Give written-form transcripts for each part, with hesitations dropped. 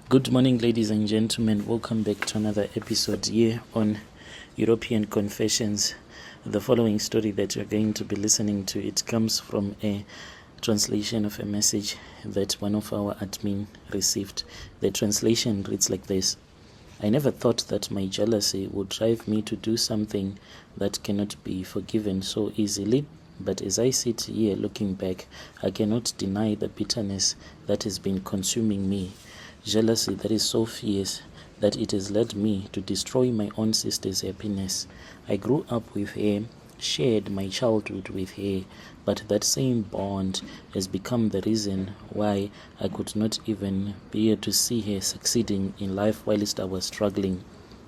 Good morning, ladies and gentlemen. Welcome back to another episode here on European Confessions. The following story that you're going to be listening to, it comes from a translation of a message that one of our admin received. The translation reads like this: I never thought that my jealousy would drive me to do something that cannot be forgiven so easily. But as I sit here looking back, I cannot deny the bitterness that has been consuming me. Jealousy that is so fierce that it has led me to destroy my own sister's happiness. I grew up with her, shared my childhood with her, but that same bond has become the reason why I could not even bear to see her succeeding in life whilst I was struggling.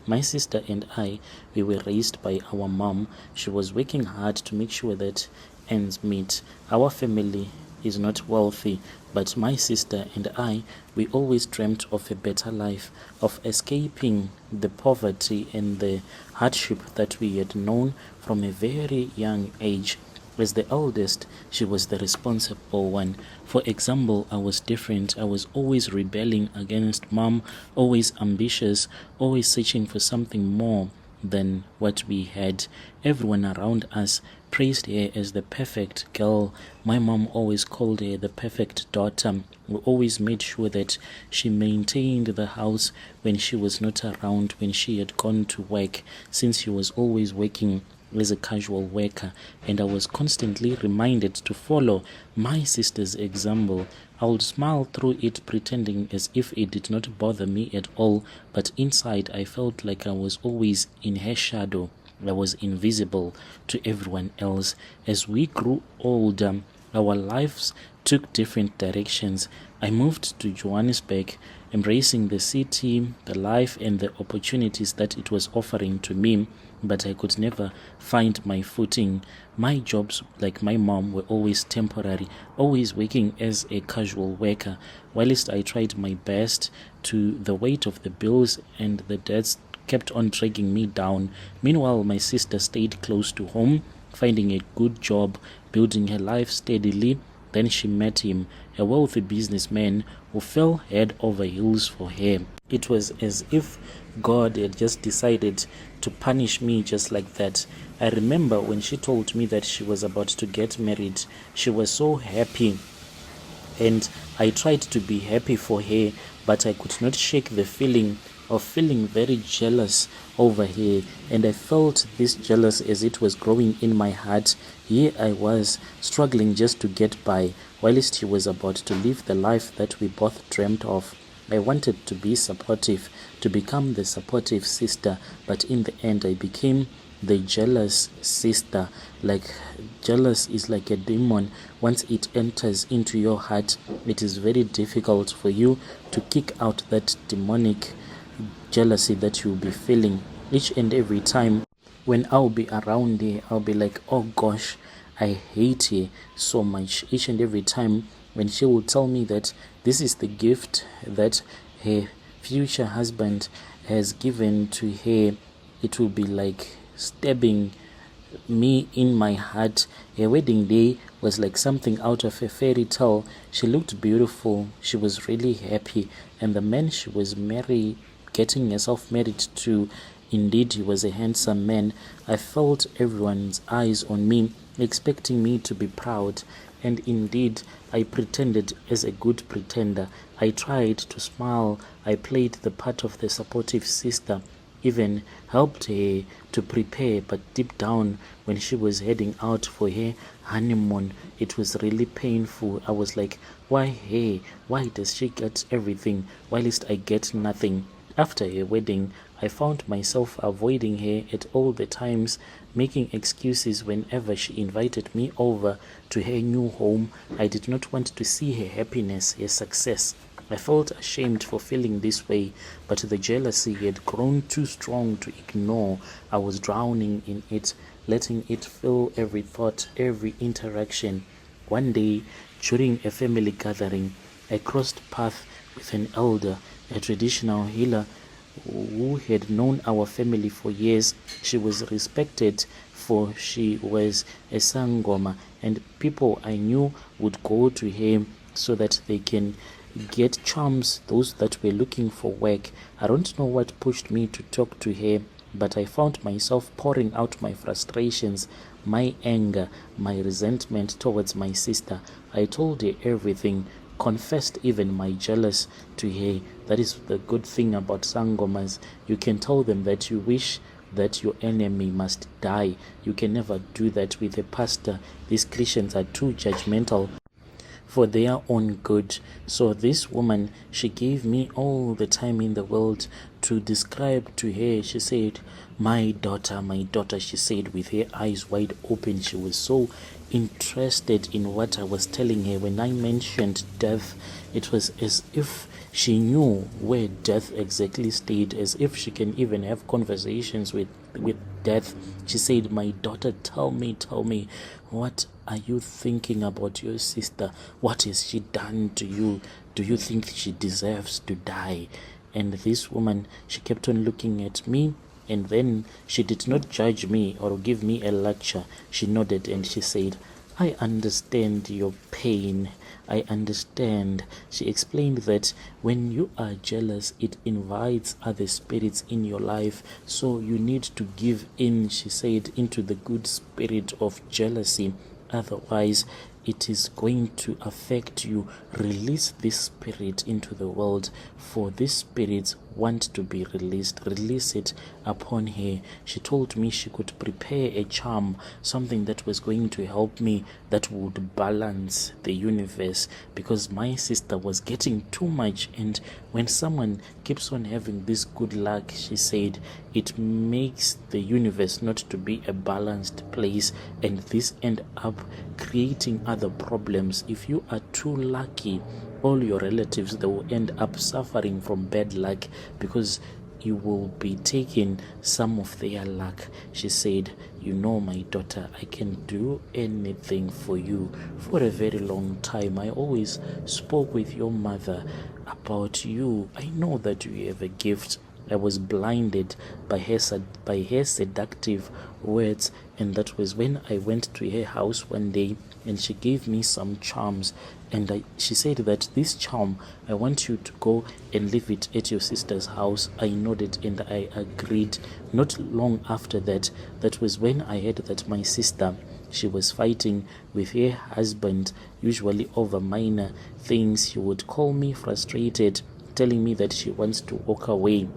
My sister and I, we were raised by our mom. She was working hard to make sure that ends meet. Our family is not wealthy, but my sister and I, we always dreamt of a better life, of escaping the poverty and the hardship that we had known from a very young age. As the eldest, she was the responsible one. For example, I was different. I was always rebelling against mom, always ambitious, always searching for something more than what we had. Everyone around us praised her as the perfect girl. My mom always called her the perfect daughter. We always made sure that she maintained the house when she was not around, when she had gone to work, since she was always working as a casual worker, and I was constantly reminded to follow my sister's example. I would smile through it, pretending as if it did not bother me at all, but inside I felt like I was always in her shadow. I was invisible to everyone else. As we grew older, our lives took different directions. I moved to Johannesburg, embracing the city, the life, and the opportunities that it was offering to me, but I could never find my footing. My jobs, like my mom, were always temporary, always working as a casual worker, whilst I tried my best. The weight of the bills and the debts kept on dragging me down. Meanwhile, my sister stayed close to home, finding a good job, building her life steadily. Then she met him, a wealthy businessman who fell head over heels for her. It was as if God had just decided to punish me just like that. I remember when she told me that she was about to get married, she was so happy, and I tried to be happy for her, but I could not shake the feeling of feeling very jealous over her, and I felt this jealous as it was growing in my heart. Here I was, struggling just to get by, whilst she was about to live the life that we both dreamt of. I wanted to be supportive, to become the supportive sister, but in the end I became the jealous sister. Like, jealous is like a demon. Once it enters into your heart, it is very difficult for you to kick out that demonic jealousy that you'll be feeling. Each and every time when I'll be around her, I'll be like, oh gosh, I hate her so much. Each and every time when she will tell me that this is the gift that her future husband has given to her, it will be like stabbing me in my heart. Her wedding day was like something out of a fairy tale. She looked beautiful, she was really happy, and the man she was getting herself married to, indeed he was a handsome man. I felt everyone's eyes on me, expecting me to be proud, and indeed I pretended as a good pretender. I tried to smile, I played the part of the supportive sister, even helped her to prepare, but deep down when she was heading out for her honeymoon, it was really painful. I was like, why her? Why does she get everything whilst I get nothing? After her wedding, I found myself avoiding her at all the times, making excuses whenever she invited me over to her new home. I did not want to see her happiness, her success. I felt ashamed for feeling this way, but the jealousy had grown too strong to ignore. I was drowning in it, letting it fill every thought, every interaction. One day, during a family gathering, I crossed paths with an elder, a traditional healer who had known our family for years. She was respected, for she was a sangoma, and people I knew would go to her so that they can get charms, those that were looking for work. I don't know what pushed me to talk to her, but I found myself pouring out my frustrations, my anger, my resentment towards my sister. I told her everything, confessed even my jealous to her. That is the good thing about sangomas. You can tell them that you wish that your enemy must die. You can never do that with a pastor. These Christians are too judgmental for their own good. So this woman, she gave me all the time in the world to describe to her. She said, my daughter, she said, with her eyes wide open. She was so interested in what I was telling her. When I mentioned death, it was as if she knew where death exactly stayed, as if she can even have conversations with death. She said, my daughter, tell me, what are you thinking about your sister? What has she done to you? Do you think she deserves to die? And this woman, she kept on looking at me, and then she did not judge me or give me a lecture. She nodded and she said, I understand your pain. I understand. She explained that when you are jealous, it invites other spirits in your life. So you need to give in, she said, into the good spirit of jealousy. Otherwise, it is going to affect you. Release this spirit into the world, for these spirits want to be released. Release it upon her. She told me she could prepare a charm, something that was going to help me, that would balance the universe, because my sister was getting too much. And when someone keeps on having this good luck, she said, it makes the universe not to be a balanced place, and this end up creating other problems. If you are too lucky, all your relatives, they will end up suffering from bad luck, because you will be taking some of their luck. She said, you know, my daughter, I can do anything for you. For a very long time, I always spoke with your mother about you. I know that you have a gift. I was blinded by her seductive words, and that was when I went to her house one day, and she gave me some charms, and she said that this charm, I want you to go and leave it at your sister's house. I nodded and I agreed. Not long after that, that was when I heard that my sister, she was fighting with her husband, usually over minor things. She would call me frustrated, telling me that she wants to walk away.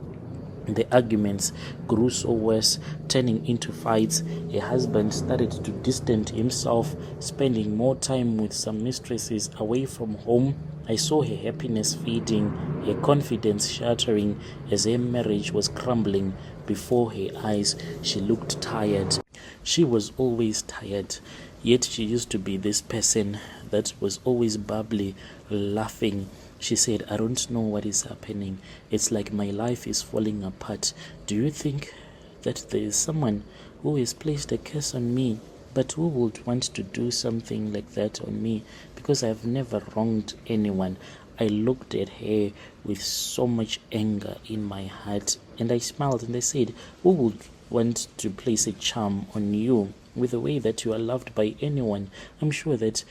The arguments grew so worse, turning into fights. Her husband started to distance himself, spending more time with some mistresses away from home. I saw her happiness fading, her confidence shattering as her marriage was crumbling before her eyes. She looked tired. She was always tired, yet she used to be this person that was always bubbly, laughing. She said, I don't know what is happening. It's like my life is falling apart. Do you think that there is someone who has placed a curse on me, but who would want to do something like that on me? Because I've never wronged anyone. I looked at her with so much anger in my heart, and I smiled and I said, who would want to place a charm on you with the way that you are loved by anyone? I'm sure that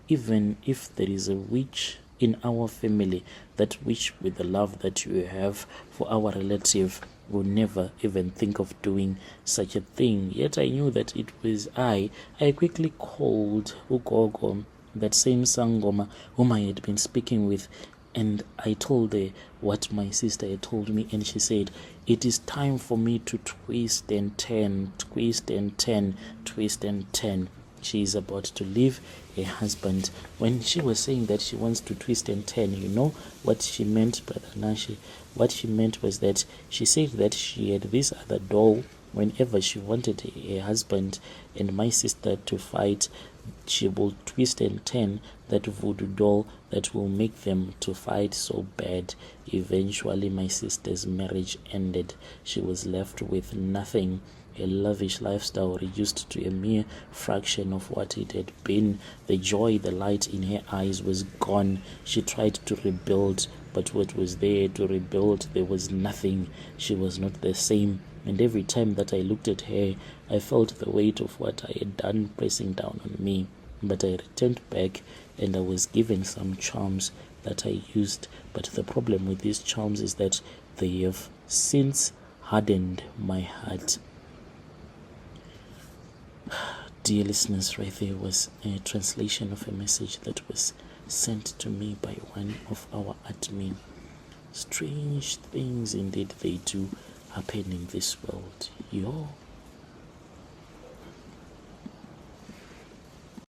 even if there is a witch in our family, that witch with the love that you have for our relative will never even think of doing such a thing. Yet I knew that it was I quickly called Ugogo, that same Sangoma whom I had been speaking with, and I told her what my sister had told me, and she said, it is time for me to twist and turn, twist and turn, twist and turn. She is about to leave her husband. When she was saying that she wants to twist and turn, you know what she meant, Brother Nashi? What she meant was that she said that she had this other doll. Whenever she wanted her husband and my sister to fight, she will twist and turn that voodoo doll that will make them to fight so bad. Eventually, my sister's marriage ended. She was left with nothing. A lavish lifestyle reduced to a mere fraction of what it had been. The joy, the light in her eyes was gone. She tried to rebuild, but what was there to rebuild? There was nothing. She was not the same. And every time that I looked at her, I felt the weight of what I had done pressing down on me. But I returned back, and I was given some charms that I used, but the problem with these charms is that they have since hardened my heart. Dear listeners, right there was a translation of a message that was sent to me by one of our admin. Strange things indeed they do happen in this world.